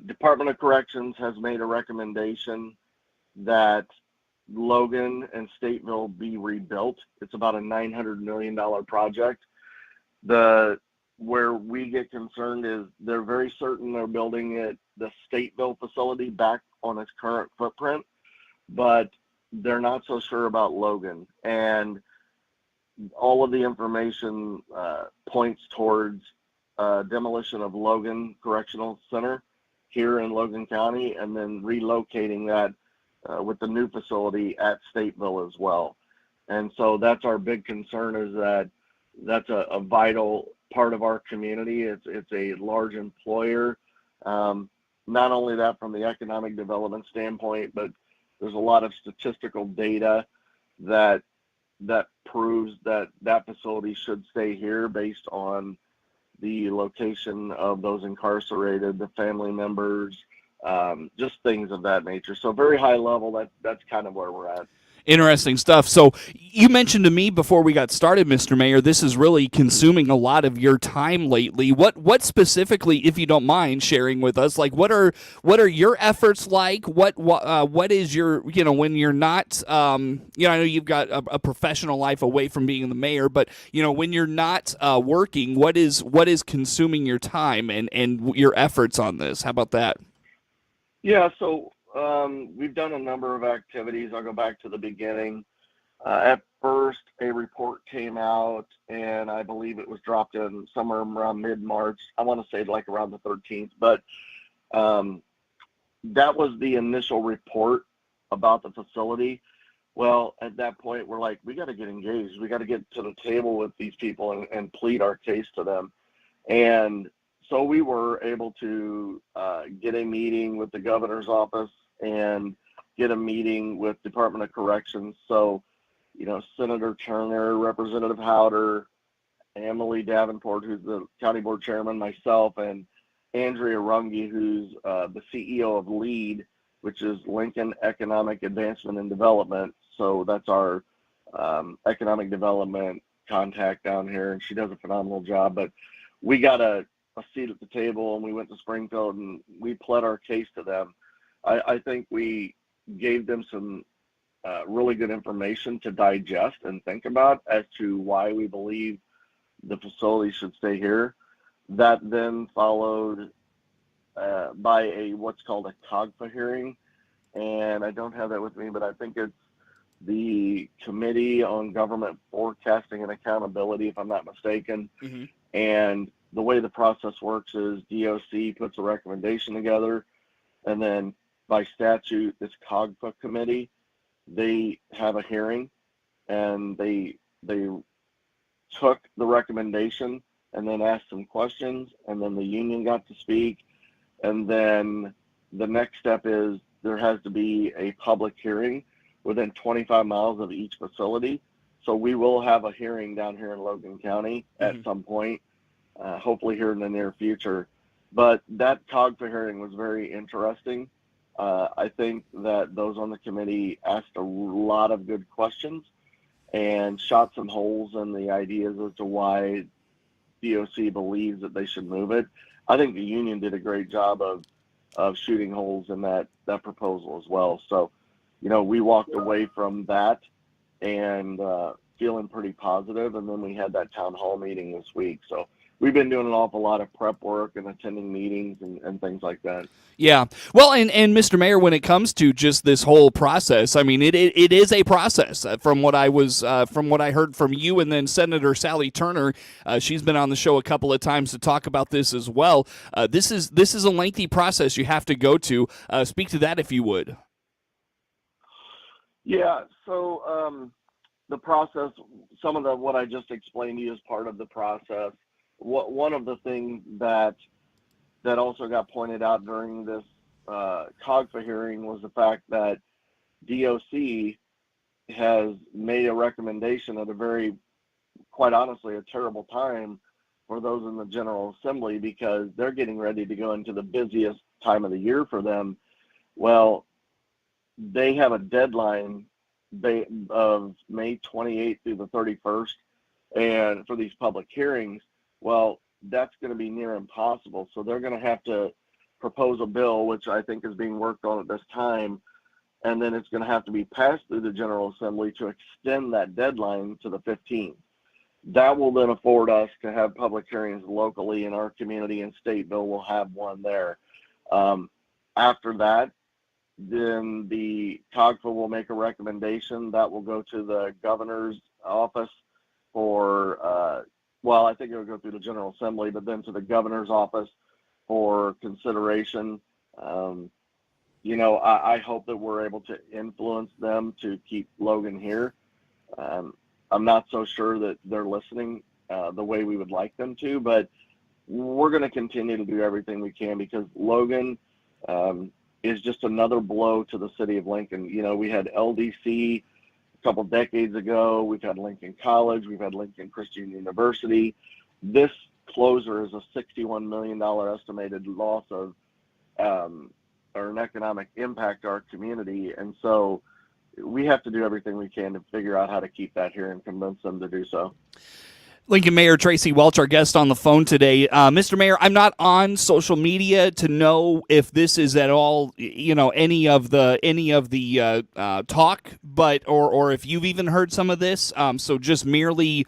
Department of Corrections has made a recommendation that Logan and Stateville be rebuilt. It's about a $900 million project. Where we get concerned is they're very certain they're building the Stateville facility back on its current footprint, but they're not so sure about Logan. And all of the information points towards demolition of Logan Correctional Center here in Logan County, and then relocating that with the new facility at Stateville as well. And so that's our big concern, is that that's a vital part of our community. It's a large employer. Not only that from the economic development standpoint, but there's a lot of statistical data that proves that facility should stay here based on the location of those incarcerated, the family members, just things of that nature. So very high level, that's kind of where we're at. Interesting stuff. So you mentioned to me before we got started, Mr. Mayor, this is really consuming a lot of your time lately. What specifically, if you don't mind sharing with us, like what are your efforts like? What is your, when you're not, I know you've got a professional life away from being the mayor, but when you're not working, what is consuming your time and your efforts on this? How about that? Yeah. So we've done a number of activities. I'll go back to the beginning. At first, a report came out, and I believe it was dropped in somewhere around mid-March. I want to say like around the 13th, but that was the initial report about the facility. Well, at that point, we're like, we got to get engaged. We got to get to the table with these people and plead our case to them. And so we were able to get a meeting with the governor's office and get a meeting with Department of Corrections. So, Senator Turner, Representative Howder, Emily Davenport, who's the county board chairman, myself, and Andrea Runge, who's the CEO of LEAD, which is Lincoln Economic Advancement and Development. So that's our economic development contact down here, and she does a phenomenal job. But we got a seat at the table, and we went to Springfield, and we pled our case to them. I think we gave them some really good information to digest and think about as to why we believe the facility should stay here. That then followed by what's called a COGFA hearing, and I don't have that with me, but I think it's the Committee on Government Forecasting and Accountability, if I'm not mistaken. Mm-hmm. And the way the process works is DOC puts a recommendation together, and then by statute, this COGFA committee, they have a hearing, and they took the recommendation and then asked some questions, and then the union got to speak. And then the next step is there has to be a public hearing within 25 miles of each facility. So we will have a hearing down here in Logan County at some point, hopefully here in the near future. But that COGFA hearing was very interesting. I think that those on the committee asked a lot of good questions and shot some holes in the ideas as to why DOC believes that they should move it. I think the union did a great job of shooting holes in that proposal as well. So, we walked away from that and feeling pretty positive, and then we had that town hall meeting this week. So we've been doing an awful lot of prep work and attending meetings and things like that. Yeah. Well, and Mr. Mayor, when it comes to just this whole process, I mean, it is a process. From what I heard from you, and then Senator Sally Turner, she's been on the show a couple of times to talk about this as well. This is a lengthy process you have to go to. Speak to that if you would. Yeah. So the process, some of what I just explained to you is part of the process. One of the things that also got pointed out during this COGFA hearing was the fact that DOC has made a recommendation at quite honestly, a terrible time for those in the General Assembly, because they're getting ready to go into the busiest time of the year for them. Well, they have a deadline of May 28th through the 31st, and for these public hearings. Well, that's going to be near impossible. So they're going to have to propose a bill, which I think is being worked on at this time, and then it's going to have to be passed through the General Assembly to extend that deadline to the 15th. That will then afford us to have public hearings locally in our community, and Stateville will have one there. After that, then the COGFA will make a recommendation that will go to the governor's office for, well, I think it will go through the General Assembly, but then to the governor's office for consideration. You know, I hope that we're able to influence them to keep Logan here. I'm not so sure that they're listening the way we would like them to, but we're going to continue to do everything we can, because Logan is just another blow to the city of Lincoln. You know, we had LDC a couple decades ago. We've had Lincoln College. We've had Lincoln Christian University. This closure is a $61 million estimated loss of or an economic impact to our community. And so we have to do everything we can to figure out how to keep that here and convince them to do so. Lincoln Mayor Tracy Welch, our guest on the phone today. Mr. Mayor, I'm not on social media to know if this is at all, you know, any of the talk, but or if you've even heard some of this. So just merely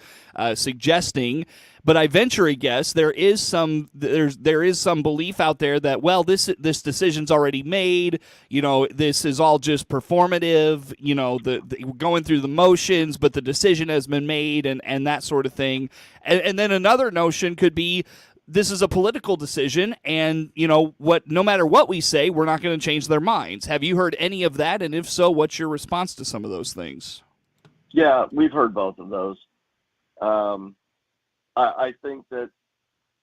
suggesting. But I venture a guess there is some belief out there that, well, this decision's already made. You know, this is all just performative. You know, we're going through the motions, but the decision has been made, and that sort of thing. And then another notion could be, this is a political decision, and you know what? No matter what we say, we're not going to change their minds. Have you heard any of that? And if so, what's your response to some of those things? Yeah, we've heard both of those. I think that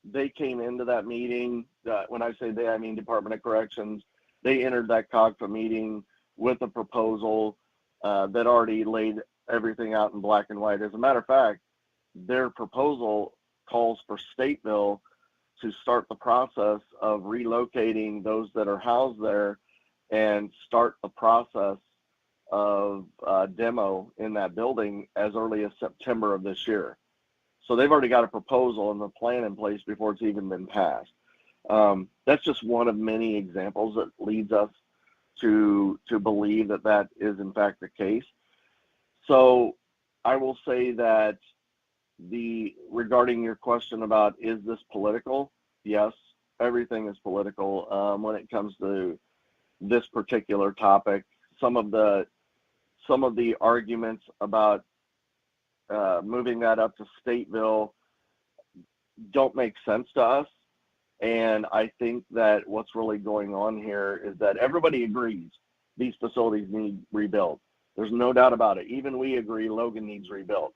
they came into that meeting, when I say they, I mean Department of Corrections. They entered that COGFA meeting with a proposal that already laid everything out in black and white. As a matter of fact, their proposal calls for Stateville to start the process of relocating those that are housed there and start the process of demo in that building as early as September of this year. So they've already got a proposal and the plan in place before it's even been passed. That's just one of many examples that leads us to believe that that is in fact the case. So I will say that regarding your question about, is this political? Yes, everything is political when it comes to this particular topic. Some of the arguments about moving that up to Stateville don't make sense to us. And I think that what's really going on here is that everybody agrees these facilities need rebuilt. There's no doubt about it. Even we agree Logan needs rebuilt.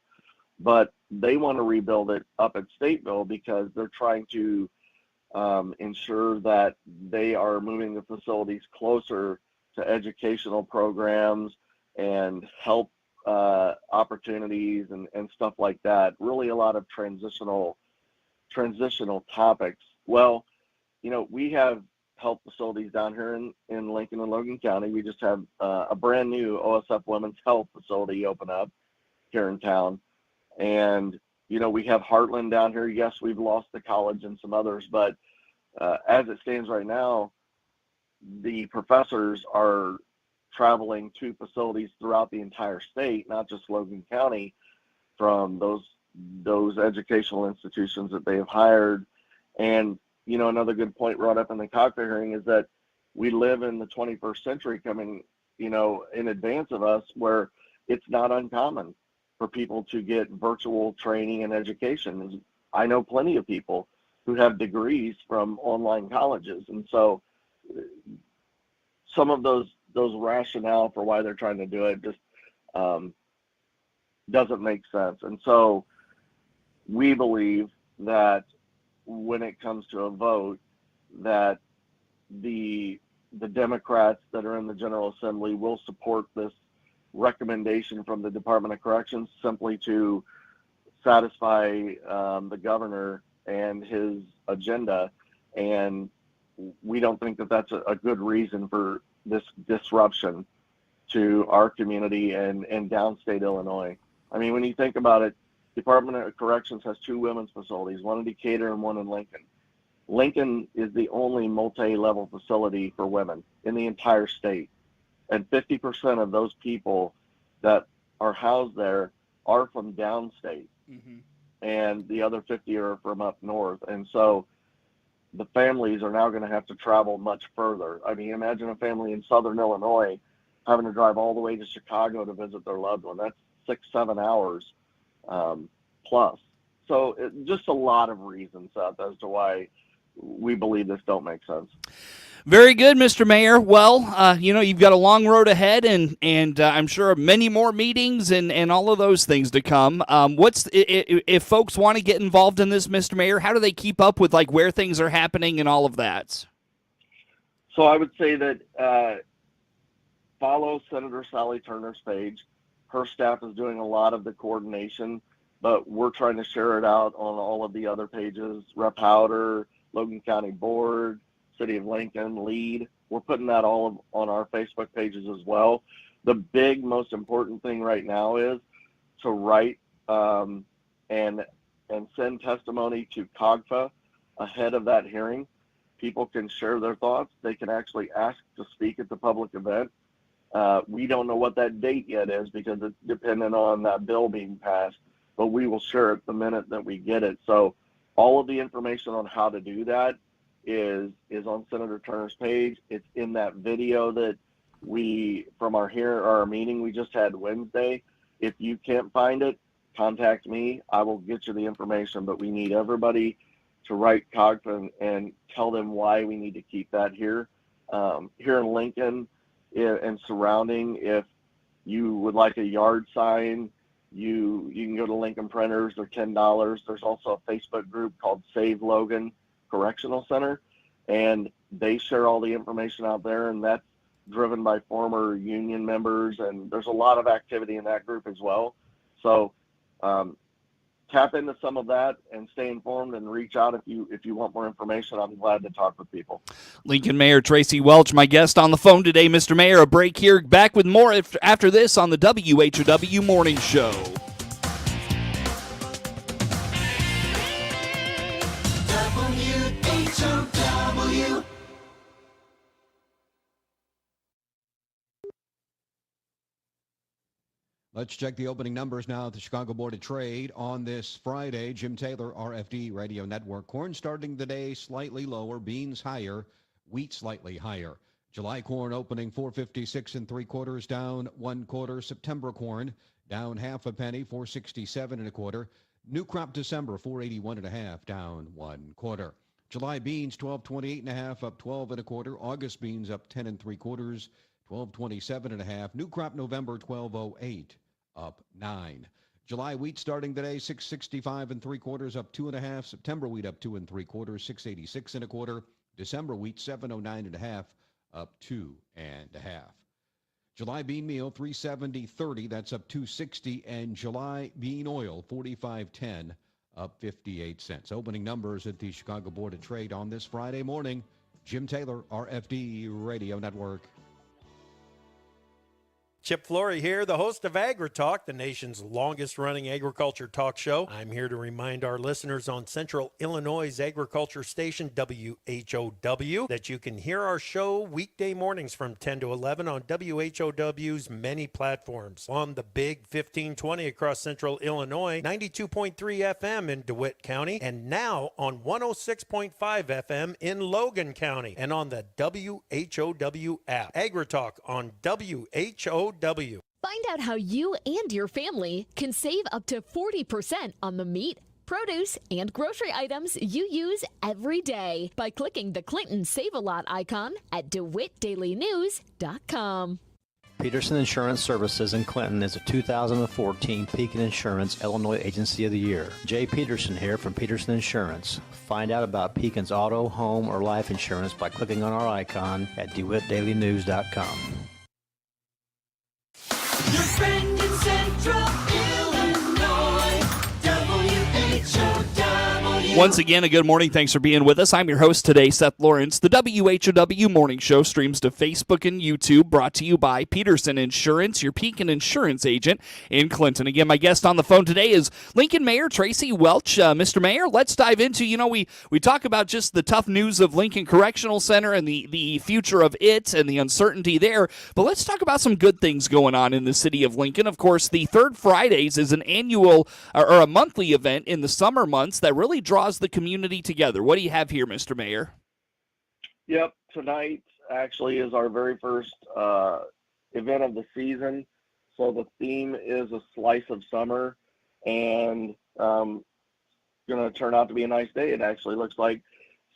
But they want to rebuild it up at Stateville because they're trying to ensure that they are moving the facilities closer to educational programs and help opportunities and stuff like that. Really a lot of transitional topics. Well, you know, we have health facilities down here in Lincoln and Logan County. We just have a brand new OSF Women's Health facility open up here in town. And, you know, we have Heartland down here. Yes, we've lost the college and some others, but as it stands right now, the professors are traveling to facilities throughout the entire state, not just Logan County, from those educational institutions that they have hired. And, you know, another good point brought up in the COGFA hearing is that we live in the 21st century coming, you know, in advance of us, where it's not uncommon for people to get virtual training and education. I know plenty of people who have degrees from online colleges. And so some of those rationale for why they're trying to do it just doesn't make sense. And so we believe that when it comes to a vote, that the Democrats that are in the General Assembly will support this recommendation from the Department of Corrections simply to satisfy the governor and his agenda. And we don't think that that's a good reason for this disruption to our community and downstate Illinois. I mean, when you think about it, Department of Corrections has two women's facilities, one in Decatur and one in Lincoln. Lincoln is the only multi-level facility for women in the entire state. And 50% of those people that are housed there are from downstate. Mm-hmm. And the other 50 are from up north. And so the families are now going to have to travel much further. I mean, imagine a family in southern Illinois having to drive all the way to Chicago to visit their loved one. That's 6-7 hours plus. So just a lot of reasons as to why we believe this don't make sense. Very good, Mr. Mayor. Well, you've got a long road ahead, and I'm sure many more meetings and all of those things to come. If folks want to get involved in this, Mr. Mayor, how do they keep up with like where things are happening and all of that? So I would say that follow Senator Sally Turner's page. Her staff is doing a lot of the coordination, but we're trying to share it out on all of the other pages. Rep. Howder, Logan County Board, City of Lincoln, LEAD. We're putting that all on our Facebook pages as well. The big, most important thing right now is to write and send testimony to COGFA ahead of that hearing. People can share their thoughts. They can actually ask to speak at the public event. We don't know what that date yet is because it's dependent on that bill being passed, but we will share it the minute that we get it. So all of the information on how to do that is on Senator Turner's page. It's in that video that from our meeting we just had Wednesday. If you can't find it, contact me. I will get you the information, but we need everybody to write COGFA and tell them why we need to keep that here. Here in Lincoln and surrounding, if you would like a yard sign, you can go to Lincoln Printers. They're $10. There's also a Facebook group called Save Logan Correctional Center, and they share all the information out there, and that's driven by former union members, and there's a lot of activity in that group as well. So tap into some of that and stay informed and reach out if you want more information. I'm glad to talk with people. Lincoln Mayor Tracy Welch, my guest on the phone today. Mr. Mayor, a break here. Back with more after this on the WHOW Morning Show. WHOW. Let's check the opening numbers now at the Chicago Board of Trade on this Friday. Jim Taylor, RFD Radio Network. Corn starting the day slightly lower, beans higher, wheat slightly higher. July corn opening 4.56 3/4, down 1/4. September corn down half a penny, 4.67 1/4. New crop December 4.81 1/2, down 1/4. July beans 12.28 1/2, up 12 1/4. August beans up 10 3/4, 12.27 1/2. New crop November 12.08. Up 9. July wheat starting today 6.65 3/4, up 2 1/2. September wheat up 2 3/4, 6.86 1/4. December wheat 7.09 1/2, up 2 1/2. July bean meal 370.30, that's up 2.60, and July bean oil 45.10, up 58 cents. Opening numbers at the Chicago Board of Trade on this Friday morning. Jim Taylor, RFD Radio Network. Chip Flory here, the host of AgriTalk, the nation's longest-running agriculture talk show. I'm here to remind our listeners on Central Illinois' agriculture station, WHOW, that you can hear our show weekday mornings from 10 to 11 on WHOW's many platforms. On the Big 1520 across Central Illinois, 92.3 FM in DeWitt County, and now on 106.5 FM in Logan County, and on the WHOW app. AgriTalk on WHOW. Find out how you and your family can save up to 40% on the meat, produce, and grocery items you use every day by clicking the Clinton Save-A-Lot icon at DeWittDailyNews.com. Peterson Insurance Services in Clinton is a 2014 Pekin Insurance Illinois Agency of the Year. Jay Peterson here from Peterson Insurance. Find out about Pekin's auto, home, or life insurance by clicking on our icon at DeWittDailyNews.com. Your friend in Central Illinois, WHOW. Once again, a good morning. Thanks for being with us. I'm your host today, Seth Lawrence. The WHOW Morning Show streams to Facebook and YouTube, brought to you by Peterson Insurance, your Pekin Insurance agent in Clinton. Again, my guest on the phone today is Lincoln Mayor Tracy Welch. Mr. Mayor, let's dive into, we talk about just the tough news of Logan Correctional Center and the future of it and the uncertainty there, but let's talk about some good things going on in the city of Lincoln. Of course, the Third Fridays is an annual or a monthly event in the summer months that really draws the community together. What do you have here, Mr. Mayor? Yep, tonight actually is our very first event of the season. So the theme is a slice of summer, and going to turn out to be a nice day, it actually looks like.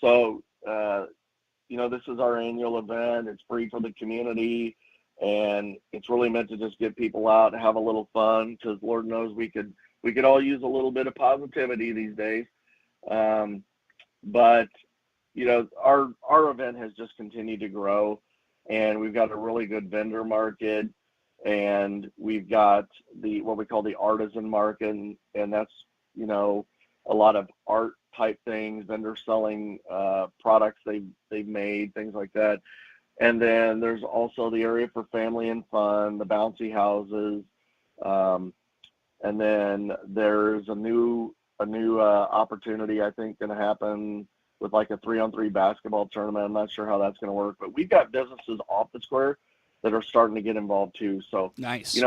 So, this is our annual event. It's free for the community, and it's really meant to just get people out and have a little fun, because Lord knows we could all use a little bit of positivity these days. But our event has just continued to grow, and we've got a really good vendor market, and we've got what we call the artisan market, and that's a lot of art type things, vendors selling products they've made, things like that. And then there's also the area for family and fun, the bouncy houses, and then there's a new opportunity, I think, going to happen with like a 3-on-3 basketball tournament. I'm not sure how that's going to work, but we've got businesses off the square that are starting to get involved too. So nice.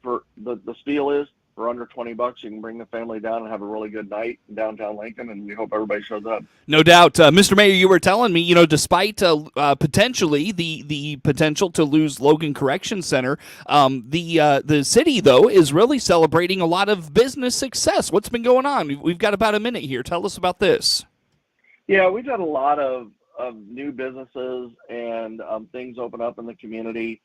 For the spiel is, for under $20, you can bring the family down and have a really good night in downtown Lincoln, and we hope everybody shows up. No doubt. Mr. Mayor, you were telling me, despite potentially the potential to lose Logan Correction Center, the city, though, is really celebrating a lot of business success. What's been going on? We've got about a minute here. Tell us about this. Yeah, we've had a lot of new businesses and things open up in the community.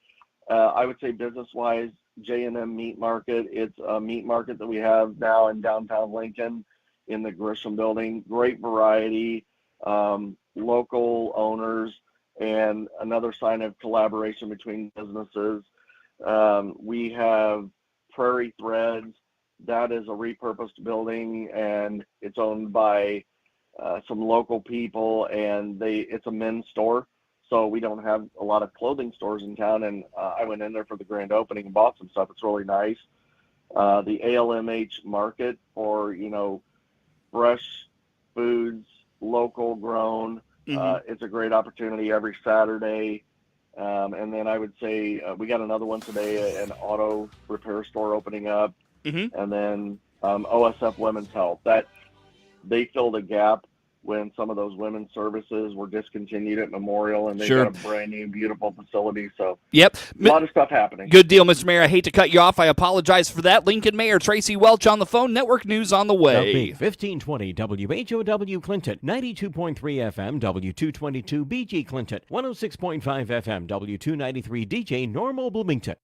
I would say business-wise, J&M Meat Market. It's a meat market that we have now in downtown Lincoln in the Grisham building. Great variety, local owners, and another sign of collaboration between businesses. We have Prairie Threads. That is a repurposed building, and it's owned by some local people, and it's a men's store. So we don't have a lot of clothing stores in town, and I went in there for the grand opening and bought some stuff. It's really nice. The ALMH market for, fresh foods, local grown. It's a great opportunity every Saturday. And then I would say we got another one today, an auto repair store opening up. And then OSF Women's Health. That they filled a gap when some of those women's services were discontinued at Memorial, and they've got a brand new, beautiful facility. So yep, a lot of stuff happening. Good deal, Mr. Mayor. I hate to cut you off. I apologize for that. Lincoln Mayor Tracy Welch on the phone. Network News on the way. 1520 WHOW Clinton, 92.3 FM, W222 BG Clinton, 106.5 FM, W293 DJ Normal Bloomington.